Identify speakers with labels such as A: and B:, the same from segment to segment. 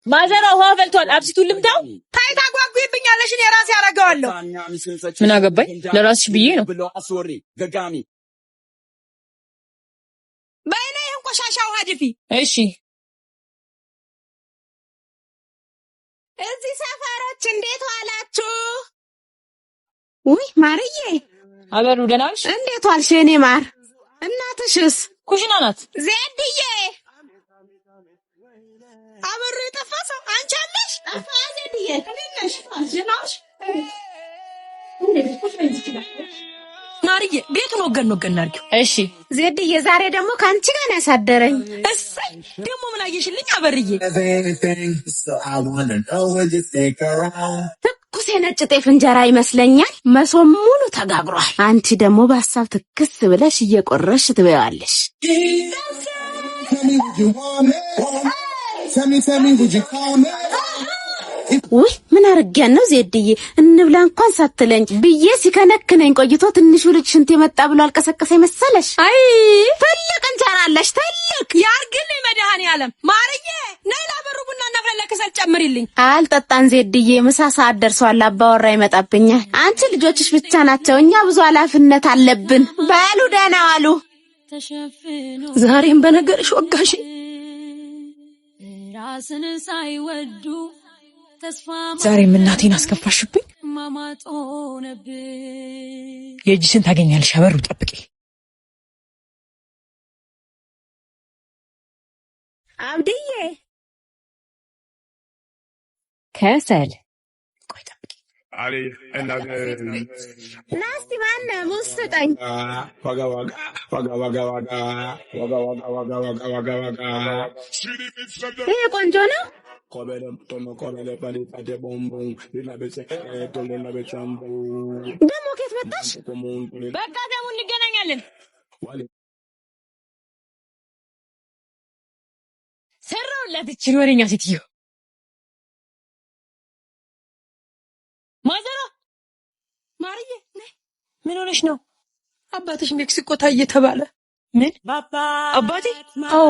A: ማዘሯ ውሃ ፈልቷል። አብሲቱን ልምታው።
B: ታይታ ጓጉይብኛለሽ። እኔ ራሴ አደርገዋለሁ።
A: ምን አገባኝ? ለራስሽ ብዬ ነው።
B: በእኔ ይሄን ቆሻሻ ውሃ ድፊ።
A: እሺ።
B: እዚህ ሰፈሮች እንዴት ዋላችሁ? ውይ ማርዬ፣
A: አበሩ ደህና ነሽ?
B: እንዴት ዋልሽ የኔ ማር? እናትሽስ?
A: ኩሽና ናት።
B: ዜድዬ፣ አበሩ የጠፋ ሰው አንቺ አለሽ? ዜድዬ እንዴት ነሽ? አልጀናሽ ማርዬ፣ ቤቱን ወገን አድርጊው።
A: እሺ
B: ዜድዬ፣ ዛሬ ደግሞ ከአንቺ ጋር ነው ያሳደረኝ። እሰይ፣ ደግሞ ምን አየሽልኝ አበርዬ? ትኩስ የነጭ ጤፍ እንጀራ ይመስለኛል። መሶብ ሙሉ ተጋግሯል። አንቺ ደግሞ በሀሳብ ትክስ ብለሽ እየቆረሽ ትበያለሽ። ውይ ምን አርጊያን ነው ዜድዬ? እንብላ እንኳን ሳትለኝ ብዬ ሲከነክነኝ ቆይቶ ትንሹ ልጅ ሽንት የመጣ ብሎ አልቀሰቀሰኝ መሰለሽ? አይ ትልቅ እንጀራ አለሽ፣ ትልቅ ያርግልኝ መድኃኔዓለም። ማርዬ ነይ ላበሩ ቡና እናፍላ፣ ለከሰል ጨምሪልኝ። አልጠጣን ዜድዬ፣ ምሳ ሰዓት ደርሷል። አባወራ ይመጣብኛል። አንቺ ልጆችሽ ብቻ ናቸው፣ እኛ ብዙ ኃላፊነት አለብን። በሉ ደህና ዋሉ።
A: ዛሬም በነገርሽ ወጋሽ።
C: ራስን ሳይወዱ
A: ዛሬም እናቴን አስከፋሽብኝ። የእጅሽን ታገኛለሽ። አበሩ ጠብቂ።
B: አብድዬ
A: ከሰል ቆይ ጠብቂ።
B: ናስቲ ማነ ሙዝ ስጠኝ። ይሄ ቆንጆ ነው። ደግሞ ከየት መጣሽ?
A: በቃ ደግሞ እንገናኛለን። ሰራውላት እቺን ወሬኛ ሴትዮ። ማዘሯ
B: ማርዬ ነይ።
A: ምን ሆነሽ ነው?
B: አባትሽ ሜክሲኮ ታየ ተባለ።
A: ምን አባቴ?
B: አዎ።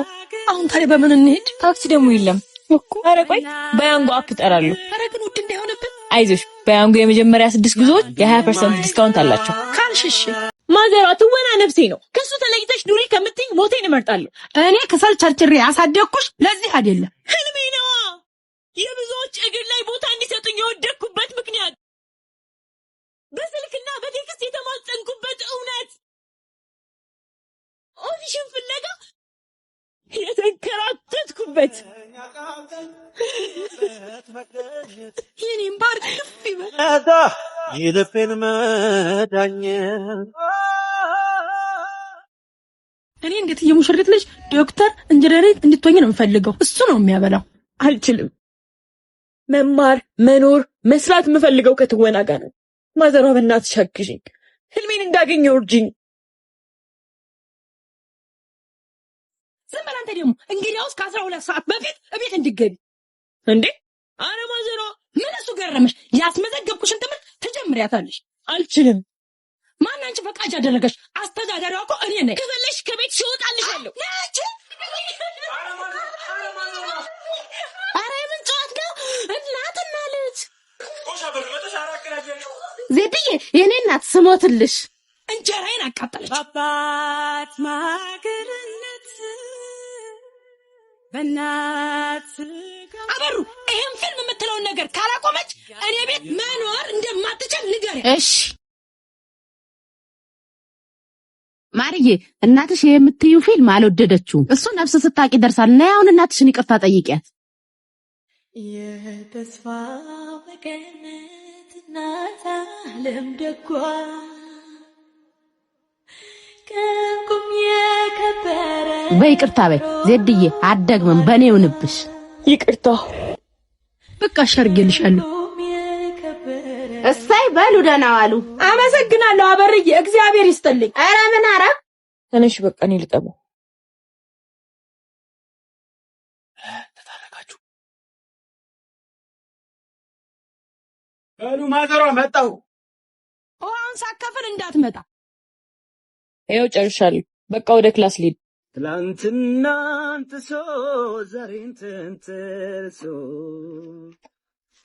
B: አሁን ታዲያ በምን እንሄድ?
A: ታክሲ ደግሞ የለም እኮ። ኧረ ቆይ በያንጎ አፕ እጠራለሁ።
B: ኧረ ግን ውድ እንዳይሆንብን።
A: አይዞሽ፣ በያንጎ የመጀመሪያ 6 ጉዞዎች የ20% ዲስካውንት አላቸው።
B: ካልሽሽ
A: ማዘሯ ትወና ነፍሴ ነው። ከሱ ተለይተሽ ኑሪ ከምትኝ ሞቴን እመርጣለሁ።
B: እኔ ከሰል ቸርችሬ ያሳደግኩሽ ለዚህ አይደለም።
A: ህልሜ ነዋ። የብዙዎች እግር ላይ ቦታ እንዲሰጡኝ የወደድኩበት ምክንያት፣ በስልክና በቴክስት የተማጸንኩበት እውነት፣ ኦዲሽን ፍለጋ የተንከራተትኩበት፣
B: የኔም ባር ከፍ ይበል
D: የልቤን መዳኘት።
B: እኔ እንዴት የሙሽሪት ልጅ ዶክተር ኢንጂነር እንድትሆኝ ነው የምፈልገው። እሱ ነው የሚያበላው።
A: አልችልም። መማር፣ መኖር፣ መስራት የምፈልገው ከትወና ጋር ነው። ማዘሯ በእናትሽ አግዢኝ፣ ህልሜን እንዳገኘው እርጂኝ።
B: ዝም በል አንተ ደግሞ። እንግዲያውስ ከ12 ሰዓት በፊት እቤት እንድትገቢ።
A: እንዴ አረ ማዘሯ
B: ምን እሱ ገረመሽ? ያስመዘገብኩሽን ትምህርት ትጀምሪያታለሽ።
A: አልችልም።
B: ማን አንቺ ፈቃጅ አደረገሽ? አስተዳዳሪዋ እኮ እኔ ነኝ።
A: ከፈለሽ ከቤት ሲወጣልሻለሁ።
B: ናቺ አረ ምን ጨዋት ነው? እናትና ልጅ ዜድዬ፣ የኔ እናት ስሞትልሽ እንጀራዬን አቃጠለች።
C: አባት ማገርነት በእናት
B: አበሩ፣ ይሄን ፊልም የምትለውን ነገር ካላቆመች እኔ ቤት መኖር እንደማትችል ንገሪ።
E: እሺ ማርዬ፣ እናትሽ የምትዩ ፊልም አልወደደችውም። እሱ ነፍስ ስታቂ ደርሳል። እና አሁን እናትሽን ይቅርታ ጠይቂያት።
C: የተስፋ መቀነት እናት ዓለም ደጓ ከቁም የከበረ
E: በይቅርታ በይ ዜድዬ፣ አደግመን በኔ ይሁንብሽ።
A: ይቅርታ
B: በቃ ሸርገልሻለሁ።
E: እሰይ በሉ ደህና ዋሉ።
B: አመሰግናለሁ አበርዬ፣ እግዚአብሔር ይስጥልኝ።
E: ኧረ ምን አረግ
A: ተነሽ፣ በቃ እኔ ልጠበው።
D: ተታረቃችሁ? በሉ ማዘሯ መጣሁ።
B: ውሃውን ሳከፍል እንዳትመጣ።
A: ይኸው ጨርሻለሁ። በቃ ወደ ክላስ ልሂድ።
D: ትላንትና አንተሶ ዛሬን ተንተርሶ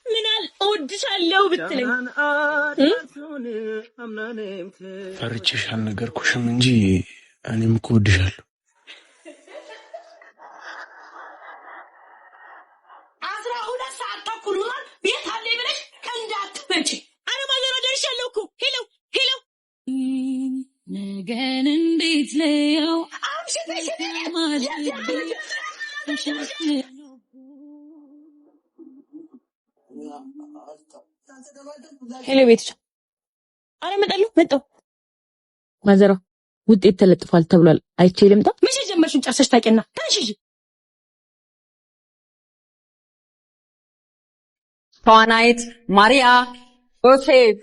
A: ምናል እወድሻለሁ ብትለኝ
F: ፈርቼሽ አልነገርኩሽም እንጂ እኔም እኮ እወድሻለሁ።
C: 12 ሰዓት ተኩል ሆኗል። ቤት አለ ብለሽ እንዳትመጪ።
A: አረ ማዘሯ ደርሻለሁ እኮ። ሄሎ
C: ነገን እንዴት ለየው
A: ሄሎ ቤትሽ። አረ መጣሁ። ማዘሯ ውጤት ተለጥፏል ተብሏል። አይቼ ልምጣ።
C: መቼ ጀመርሽን ጨርሰሽ ታውቂና ታንሺ።
A: ተዋናይት ማሪያ ዮሴፍ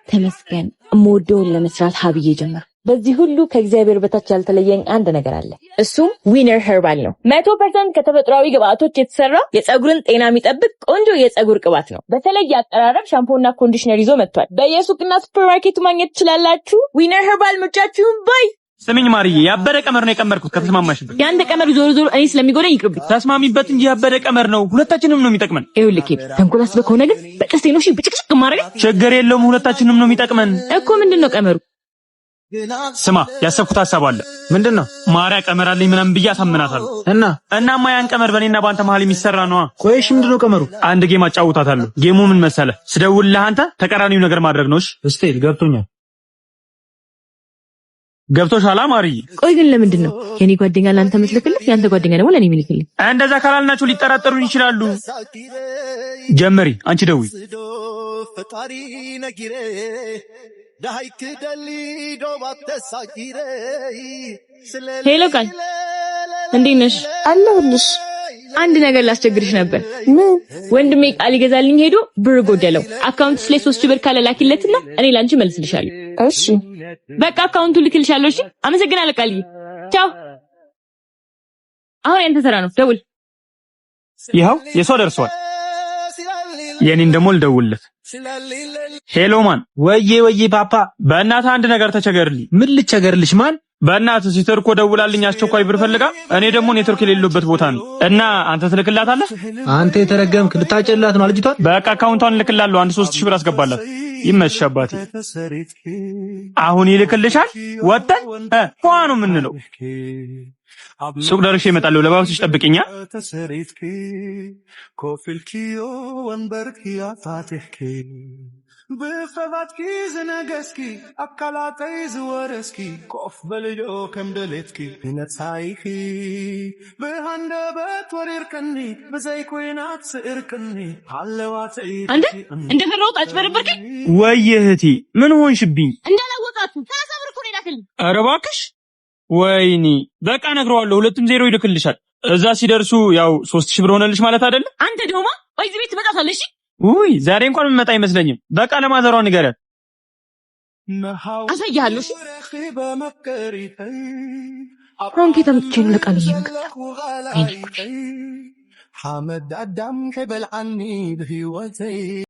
A: ተመስገን። እምወደውን ለመስራት ሀብዬ ጀመር። በዚህ ሁሉ ከእግዚአብሔር በታች ያልተለየኝ አንድ ነገር አለ። እሱም ዊነር ኸርባል ነው። 100% ከተፈጥሯዊ ግብአቶች የተሰራ የፀጉርን ጤና የሚጠብቅ ቆንጆ የፀጉር ቅባት ነው። በተለየ አቀራረብ ሻምፖና ኮንዲሽነር ይዞ መጥቷል። በየሱቅና ሱፐርማርኬቱ ማግኘት ትችላላችሁ። ዊነር ኸርባል ምርጫችሁን ባይ።
G: ስሚኝ ማርዬ፣ ያበደ ቀመር ነው የቀመርኩት። ከተስማማሽበት።
A: ያንተ ቀመር ዞሮ እኔ ስለሚጎዳኝ ይቅርብኝ።
G: ተስማሚበት እንጂ ያበደ ቀመር ነው፣ ሁለታችንም ነው የሚጠቅመን።
A: ይኸውልህ ተንኮል አስበህ ከሆነ ግን በቀስቴ ነው ብጭቅጭቅ ማድረግ።
G: ችግር የለውም፣ ሁለታችንም ነው የሚጠቅመን
A: እኮ። ምንድነው ቀመሩ?
G: ስማ፣ ያሰብኩት ሐሳብ አለ።
F: ምንድነው?
G: ማርያ ቀመር አለኝ ምናምን ብዬ አሳምናታለሁ። እናማ ያን ቀመር በእኔና በአንተ መሀል የሚሰራ ነዋ።
F: ቆይሽ፣ ምንድነው ቀመሩ?
G: አንድ ጌም አጫውታታለሁ። ጌሙ ምን መሰለህ? ስደውልልህ አንተ ተቃራኒው ነገር ማድረግ ነው።
F: እሺ ገብቶኛል።
G: ገብቶሻል ማርዬ?
A: ቆይ ግን ለምንድን ነው የኔ ጓደኛ ለአንተ የምትልክልህ ያንተ ጓደኛ ደግሞ ለኔ የሚልክልኝ?
G: እንደዛ ካላልናቸው ሊጠራጠሩን ይችላሉ። ጀመሪ፣ አንቺ ደውይ።
A: ሄሎ ቃል፣ እንዴት ነሽ?
B: አለሁልሽ።
A: አንድ ነገር ላስቸግርሽ ነበር።
B: ምን?
A: ወንድሜ ቃል ይገዛልኝ ሄዶ ብር ጎደለው። አካውንትሽ ላይ 3000 ብር ካለ ላኪለትና እኔ ላንቺ መልስልሻለሁ።
B: እሺ
A: በቃ አካውንቱ ልክልሻለሁ። እሺ አመሰግናለሁ ቃልዬ። ቻው። አሁን ያንተ ተራ ነው። ደውል።
G: ይኸው የሷ ደርሷል። የኔን ደግሞ ልደውልለት። ሄሎ ማን?
F: ወዬ ፓፓ፣
G: በእናትህ አንድ ነገር ተቸገርልኝ።
F: ምን ልቸገርልሽ? ማን?
G: በእናትህ ሲስተር እኮ ደውላልኝ አስቸኳይ ብር ፈልጋ፣ እኔ ደግሞ ኔትወርክ የሌለበት ቦታ ነው እና አንተ ትልክላታለህ?
F: አንተ የተረገምክ ልታጨላት ነው ልጅቷን።
G: በቃ አካውንቷን ልክላለሁ። አንድ 3000 ብር አስገባላት። ይመችሽ አባቴ። አሁን ይልክልሻል። ወጣን ሆኖ ነው የምንለው። ሱቅ ደርሼ እመጣለሁ። ለባብስሽ ጠብቂኛ።
D: ብፈባትኪ ዝነገስኪ አካላተይ ዝወረስኪ ኮፍ በልጆ ከምደሌትኪ ነፃይኪ ብሃንደበት ወሪርክኒ ብዘይ ኩናት ስእርክኒ ሃለዋተይ
A: አንተ እንደፈራሁት አጭበረበርከኝ
G: ወይ እህቴ፣ ምን ሆንሽብኝ?
A: እንዳላወቃችሁ ተሰብር እኮ ነው ይላክልኝ።
G: ኧረ እባክሽ ወይኔ፣ በቃ ነግረዋለሁ። 2-0 ይልክልሻል። እዛ ሲደርሱ ያው 3000 ብር ሆነልሽ ማለት አይደለም።
A: አንተ ደግሞ ወይ እዚህ ቤት ትመጣታለሽ?
G: ውይ ዛሬ እንኳን የምመጣ አይመስለኝም። በቃ ለማዘሯ ንገሪያት።
A: አሳያለሁ። ፍራንክ ተምቼን ለቃልዬ ምግብ